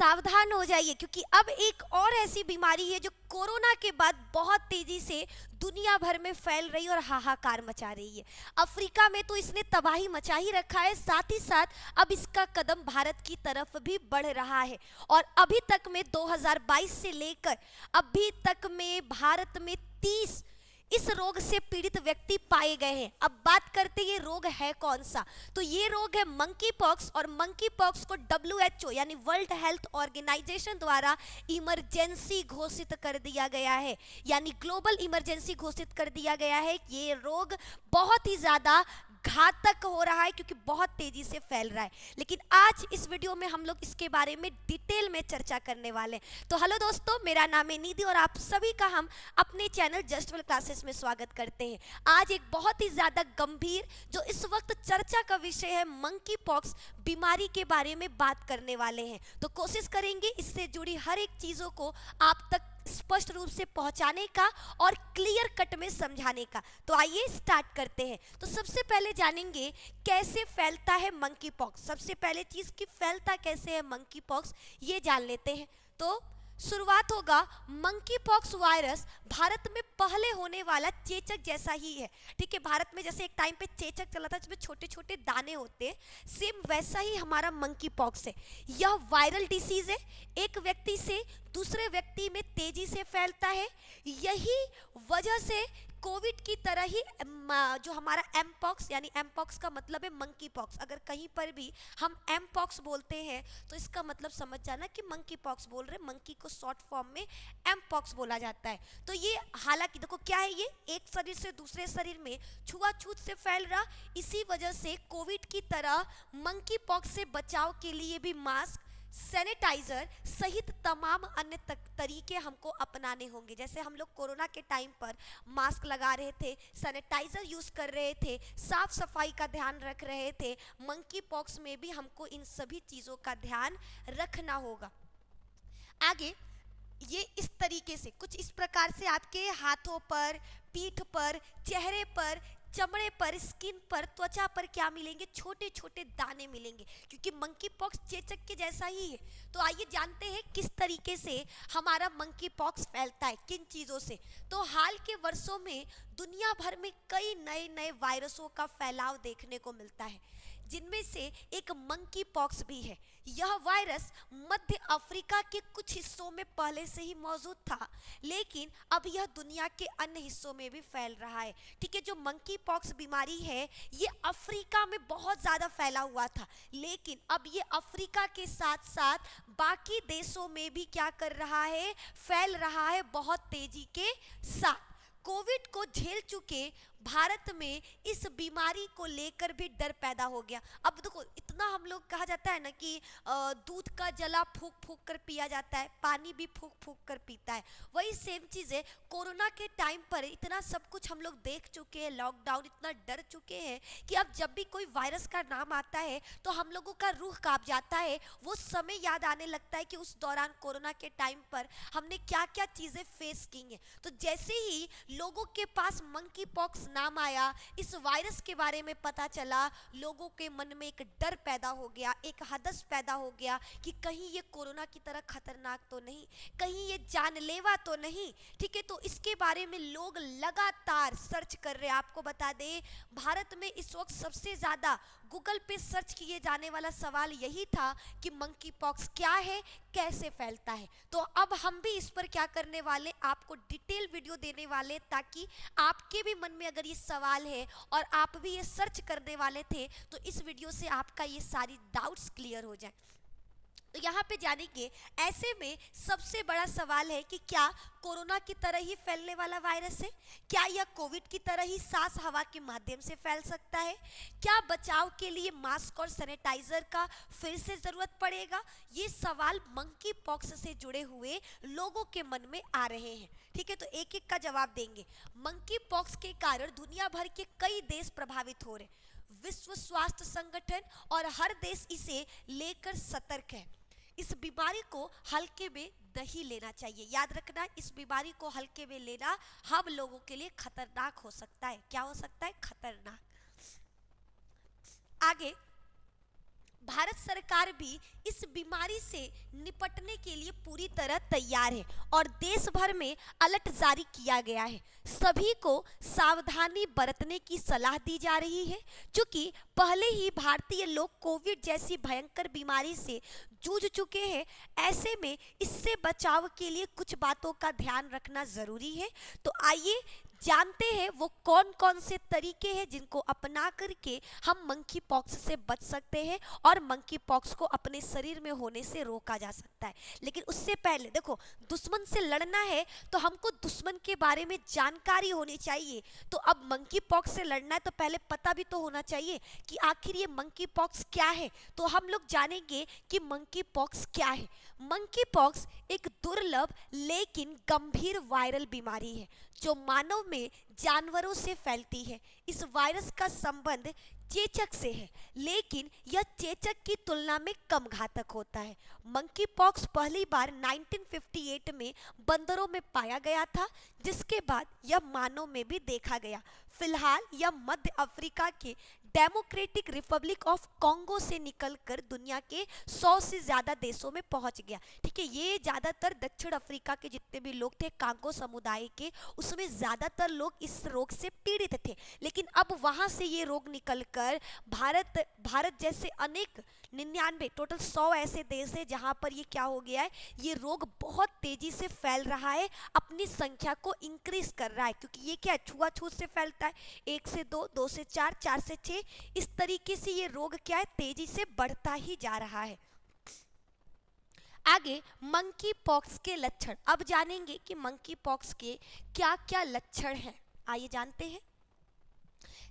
सावधान हो जाइए, क्योंकि अब एक और ऐसी बीमारी है जो कोरोना के बाद बहुत तेजी से दुनिया भर में फैल रही और हाहाकार मचा रही है। अफ्रीका में तो इसने तबाही मचा ही रखा है, साथ ही साथ अब इसका कदम भारत की तरफ भी बढ़ रहा है। और अभी तक में 2022 से लेकर अभी तक में भारत में 30 इस रोग से पीड़ित व्यक्ति पाए गए हैं। अब बात करते हैं ये रोग है कौन सा। तो ये रोग है मंकी पॉक्स, और मंकी पॉक्स को WHO यानी वर्ल्ड हेल्थ ऑर्गेनाइजेशन द्वारा इमरजेंसी घोषित कर दिया गया है, यानी ग्लोबल इमरजेंसी घोषित कर दिया गया है। ये रोग बहुत ही ज़्यादा घातक हो रहा है क्योंकि बहुत तेजी से फैल रहा है। लेकिन आज इस वीडियो में हम लोग इसके बारे में डिटेल में चर्चा करने वाले हैं। तो हेलो दोस्तों, मेरा नाम है निधि और आप सभी का हम अपने चैनल जस्ट वेल क्लासेस में स्वागत करते हैं। आज एक बहुत ही ज़्यादा गंभीर जो इस वक्त चर्चा का विषय है, मंकी पॉक्स बीमारी के बारे में बात करने वाले हैं। तो कोशिश करेंगे इससे जुड़ी हर एक चीज़ों को आप तक स्पष्ट रूप से पहुंचाने का और क्लियर कट में समझाने का। तो आइए स्टार्ट करते हैं। तो सबसे पहले जानेंगे कैसे फैलता है मंकी पॉक्स। सबसे पहले चीज कि फैलता कैसे है मंकी पॉक्स, ये जान लेते हैं। तो शुरुआत होगा, मंकी पॉक्स वायरस भारत में पहले होने वाला चेचक जैसा ही है। ठीक है, भारत में जैसे एक टाइम पे चेचक चला था जिसमें छोटे छोटे दाने होते हैं, सेम वैसा ही हमारा मंकी पॉक्स है। यह वायरल डिसीज है, एक व्यक्ति से दूसरे व्यक्ति में तेजी से फैलता है। यही वजह से कोविड की तरह ही जो हमारा एम पॉक्स, यानी एम पॉक्स का मतलब है मंकी पॉक्स, अगर कहीं पर भी हम एम पॉक्स बोलते हैं तो इसका मतलब समझ जाना कि मंकी पॉक्स बोल रहे हैं। मंकी को शॉर्ट फॉर्म में एम पॉक्स बोला जाता है। तो ये हालांकि देखो क्या है, ये एक शरीर से दूसरे शरीर में छुआछूत से फैल रहा, इसी वजह से कोविड की तरह मंकी पॉक्स से बचाव के लिए भी मास्क, सैनिटाइजर सहित तमाम अन्य तरीके हमको अपनाने होंगे। जैसे हम लोग कोरोना के टाइम पर मास्क लगा रहे थे, सैनिटाइजर यूज कर रहे थे, साफ सफाई का ध्यान रख रहे थे, मंकी पॉक्स में भी हमको इन सभी चीज़ों का ध्यान रखना होगा। आगे ये इस तरीके से कुछ इस प्रकार से आपके हाथों पर, पीठ पर, चेहरे पर, चमड़े पर, स्किन पर, त्वचा पर क्या मिलेंगे, छोटे छोटे दाने मिलेंगे, क्योंकि मंकी पॉक्स चेचक के जैसा ही है। तो आइए जानते हैं किस तरीके से हमारा मंकी पॉक्स फैलता है, किन चीज़ों से। तो हाल के वर्षों में दुनिया भर में कई नए नए वायरसों का फैलाव देखने को मिलता है, जिनमें से एक मंकी पॉक्स भी है। यह वायरस मध्य अफ्रीका के कुछ हिस्सों में पहले से ही मौजूद था, लेकिन अब यह दुनिया के अन्य हिस्सों में भी फैल रहा है। ठीक है, जो मंकी पॉक्स बीमारी है ये अफ्रीका में बहुत ज़्यादा फैला हुआ था, लेकिन अब ये अफ्रीका के साथ साथ बाकी देशों में भी क्या कर रहा है, फैल रहा है बहुत तेजी के साथ। कोविड को झेल चुके भारत में इस बीमारी को लेकर भी डर पैदा हो गया। अब देखो, इतना हम लोग कहा जाता है ना कि दूध का जला फूंक फूंक कर पिया जाता है, पानी भी फूंक फूंक कर पीता है, वही सेम चीज़ है। कोरोना के टाइम पर इतना सब कुछ हम लोग देख चुके हैं, लॉकडाउन, इतना डर चुके हैं कि अब जब भी कोई वायरस का नाम आता है तो हम लोगों का रूह कांप जाता है। वो समय याद आने लगता है कि उस दौरान कोरोना के टाइम पर हमने क्या क्या चीज़ें फेस की हैं। तो जैसे ही लोगों के पास मंकी पॉक्स नाम आया, इस वायरस के बारे में पता चला, लोगों के मन में एक डर पैदा हो गया, एक हदस पैदा हो गया कि कहीं ये कोरोना की तरह खतरनाक तो नहीं, कहीं ये जानलेवा तो नहीं। ठीक है, तो इसके बारे में लोग लगातार सर्च कर रहे हैं। आपको बता दें, भारत में इस वक्त सबसे ज़्यादा गूगल पे सर्च किए जाने वाला सवाल यही था कि मंकी पॉक्स क्या है, कैसे फैलता है। तो अब हम भी इस पर क्या करने वाले, आपको डिटेल वीडियो देने वाले, ताकि आपके भी मन में अगर ये सवाल है और आप भी ये सर्च करने वाले थे तो इस वीडियो से आपका ये सारी डाउट्स क्लियर हो जाए। तो यहाँ पे जानेंगे, ऐसे में सबसे बड़ा सवाल है कि क्या कोरोना की तरह ही फैलने वाला वायरस है, क्या यह कोविड की तरह ही सांस हवा के माध्यम से फैल सकता है, क्या बचाव के लिए मास्क और सैनिटाइजर का फिर से जरूरत पड़ेगा। ये सवाल मंकी पॉक्स से जुड़े हुए लोगों के मन में आ रहे हैं। ठीक है, तो एक एक का जवाब देंगे। मंकी पॉक्स के कारण दुनिया भर के कई देश प्रभावित हो रहे, विश्व स्वास्थ्य संगठन और हर देश इसे लेकर सतर्क है। इस बीमारी को हल्के में नहीं लेना चाहिए। याद रखना, इस बीमारी को हल्के में लेना हम लोगों के लिए खतरनाक हो सकता है। क्या हो सकता है, खतरनाक। आगे भारत सरकार भी इस बीमारी से निपटने के लिए पूरी तरह तैयार है और देश भर में अलर्ट जारी किया गया है। सभी को सावधानी बरतने की सलाह दी जा रही है, क्योंकि पहले ही भारतीय लोग कोविड जैसी भयंकर बीमारी से जूझ चुके हैं। ऐसे में इससे बचाव के लिए कुछ बातों का ध्यान रखना जरूरी है। तो आइए जानते हैं वो कौन कौन से तरीके हैं जिनको अपना करके हम मंकी पॉक्स से बच सकते हैं और मंकी पॉक्स को अपने शरीर में होने से रोका जा सकता है। लेकिन उससे पहले देखो, दुश्मन से लड़ना है तो हमको दुश्मन के बारे में जानकारी होनी चाहिए। तो अब मंकी पॉक्स से लड़ना है तो पहले पता भी तो होना चाहिए कि आखिर ये मंकी पॉक्स क्या है। तो हम लोग जानेंगे कि मंकी पॉक्स क्या है। मंकी पॉक्स एक दुर्लभ लेकिन गंभीर वायरल बीमारी है जो मानव में जानवरों से फैलती है। इस वायरस का संबंध चेचक से है, लेकिन यह चेचक की तुलना में कम घातक होता है। मंकी पॉक्स पहली बार 1958 में बंदरों में पाया गया था, जिसके बाद यह मानव में भी देखा गया। फिलहाल यह मध्य अफ्रीका के डेमोक्रेटिक रिपब्लिक ऑफ कॉन्गो से निकलकर दुनिया के 100 से ज़्यादा देशों में पहुंच गया। ठीक है, ये ज़्यादातर दक्षिण अफ्रीका के जितने भी लोग थे कांगो समुदाय के, उसमें ज़्यादातर लोग इस रोग से पीड़ित थे। लेकिन अब वहाँ से ये रोग निकलकर भारत जैसे अनेक 99 टोटल 100 ऐसे देश है जहाँ पर ये क्या हो गया है, ये रोग बहुत तेजी से फैल रहा है, अपनी संख्या को इंक्रीज कर रहा है। क्योंकि ये क्या छुआछूत से फैलता है, 1 से 2, 2 से 4, 4 से 6, इस तरीके से ये रोग क्या है, तेजी से बढ़ता ही जा रहा है। आगे मंकी पॉक्स के लक्षण। अब जानेंगे कि मंकी पॉक्स के क्या क्या लक्षण हैं, आइए जानते हैं।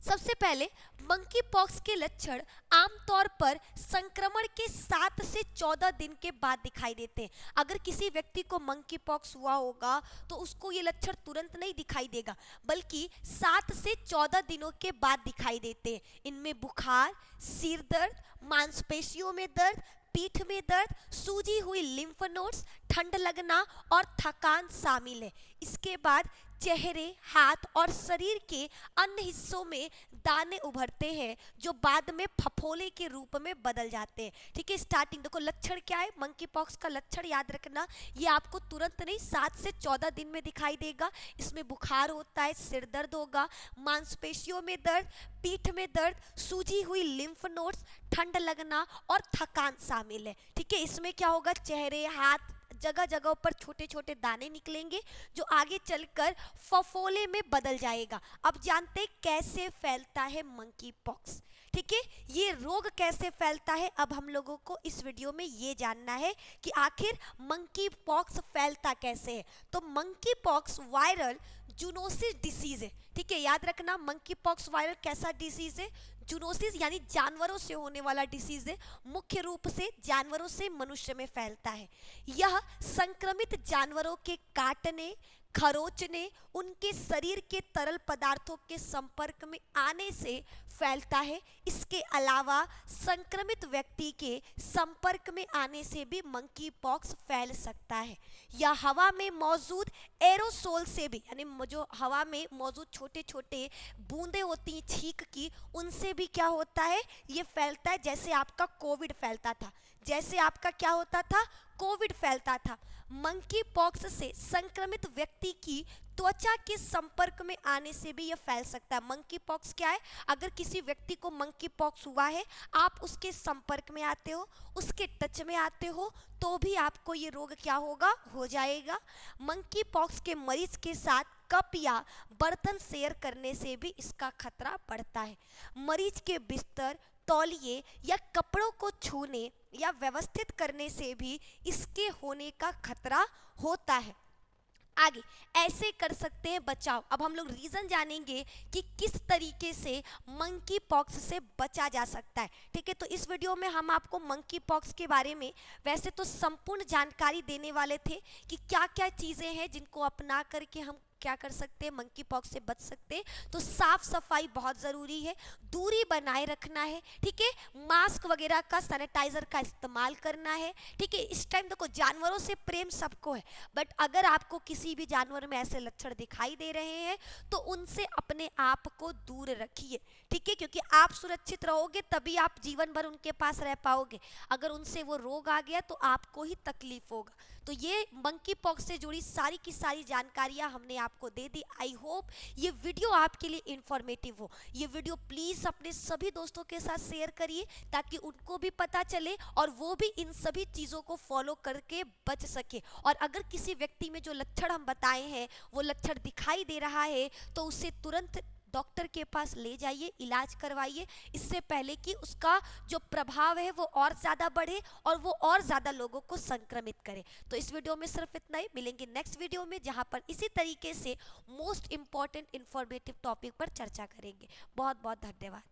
सबसे पहले मंकी पॉक्स के लक्षण आमतौर पर संक्रमण के 7 से 14 दिन के बाद दिखाई देते हैं। अगर किसी व्यक्ति को मंकी पॉक्स हुआ होगा तो उसको ये लक्षण तुरंत नहीं दिखाई देगा, बल्कि 7 से 14 दिनों के बाद दिखाई देते हैं। इनमें बुखार, सिर दर्द, मांसपेशियों में दर्द, पीठ में दर्द, सूजी हुई लिम्फ नोड्स, ठंड लगना और थकान शामिल है। इसके बाद चेहरे, हाथ और शरीर के अन्य हिस्सों में दाने उभरते हैं जो बाद में फफोले के रूप में बदल जाते हैं। ठीक है, स्टार्टिंग देखो लक्षण क्या है, मंकी पॉक्स का लक्षण याद रखना, ये आपको तुरंत नहीं 7 से 14 दिन में दिखाई देगा। इसमें बुखार होता है, सिर दर्द होगा, मांसपेशियों में दर्द, पीठ में दर्द, सूजी हुई लिम्फ नोड्स, ठंड लगना और थकान शामिल है। ठीक है, इसमें क्या होगा, चेहरे, हाथ, जगह जगह पर छोटे छोटे दाने निकलेंगे जो आगे चलकर फफोले में बदल जाएगा। अब जानते हैं कैसे फैलता है मंकी पॉक्स। ठीक है, ये रोग कैसे फैलता है, अब हम लोगों को इस वीडियो में ये जानना है कि आखिर मंकी पॉक्स फैलता कैसे है। तो monkey pox viral zoonosis disease है। ठीक है, याद रखना, मंकी पॉक्स वायरल कैसा डिसीज है, जूनोसिस यानी जानवरों से होने वाला डिसीज है। मुख्य रूप से जानवरों से मनुष्य में फैलता है। यह संक्रमित जानवरों के काटने, खरोचने, उनके शरीर के तरल पदार्थों के संपर्क में आने से फैलता है। इसके अलावा संक्रमित व्यक्ति के संपर्क में आने से भी मंकी पॉक्स फैल सकता है। या हवा में मौजूद एरोसोल से भी, यानी जो हवा में मौजूद छोटे छोटे बूंदें होती हैं छींक की, उनसे भी क्या होता है, ये फैलता है। जैसे आपका कोविड फैलता था, जैसे आपका क्या होता था, कोविड फैलता था। मंकी पॉक्स से संक्रमित व्यक्ति की त्वचा के संपर्क में आने से भी यह फैल सकता है। मंकी पॉक्स क्या है, अगर किसी व्यक्ति को मंकी पॉक्स हुआ है, आप उसके संपर्क में आते हो, उसके टच में आते हो, तो भी आपको ये रोग क्या होगा, हो जाएगा। मंकी पॉक्स के मरीज के साथ कप या बर्तन शेयर करने से भी इसका खतरा बढ़ता है। मरीज के बिस्तर, तौलिए या कपड़ों को छूने या व्यवस्थित करने से भी इसके होने का खतरा होता है। आगे ऐसे कर सकते हैं बचाव। अब हम लोग रीजन जानेंगे कि किस तरीके से मंकी पॉक्स से बचा जा सकता है। ठीक है, तो इस वीडियो में हम आपको मंकी पॉक्स के बारे में वैसे तो संपूर्ण जानकारी देने वाले थे कि क्या क्या चीज़ें हैं जिनको अपना करके हम क्या कर सकते हैं, मंकी पॉक्स से बच सकते हैं। तो साफ सफाई बहुत ज़रूरी है, दूरी बनाए रखना है, ठीक है, मास्क वगैरह का, सैनिटाइजर का इस्तेमाल करना है, ठीक है। इस टाइम देखो जानवरों से प्रेम सबको है, बट अगर आपको किसी भी जानवर में ऐसे लक्षण दिखाई दे रहे हैं तो उनसे अपने आप को दूर रखिए, ठीक है, क्योंकि आप सुरक्षित रहोगे तभी आप जीवन भर उनके पास रह पाओगे। अगर उनसे वो रोग आ गया तो आपको ही तकलीफ होगा। तो ये मंकी पॉक्स से जुड़ी सारी की सारी जानकारियां हमने आपको दे दी। आई होप ये वीडियो आपके लिए इंफॉर्मेटिव हो। ये वीडियो प्लीज़ अपने सभी दोस्तों के साथ शेयर करिए ताकि उनको भी पता चले और वो भी इन सभी चीज़ों को फॉलो करके बच सके। और अगर किसी व्यक्ति में जो लक्षण हम बताए हैं वो लक्षण दिखाई दे रहा है तो उसे तुरंत डॉक्टर के पास ले जाइए, इलाज करवाइए, इससे पहले कि उसका जो प्रभाव है वो और ज़्यादा बढ़े और वो और ज़्यादा लोगों को संक्रमित करे। तो इस वीडियो में सिर्फ इतना ही, मिलेंगे नेक्स्ट वीडियो में जहाँ पर इसी तरीके से मोस्ट इम्पॉर्टेंट इंफॉर्मेटिव टॉपिक पर चर्चा करेंगे। बहुत बहुत धन्यवाद।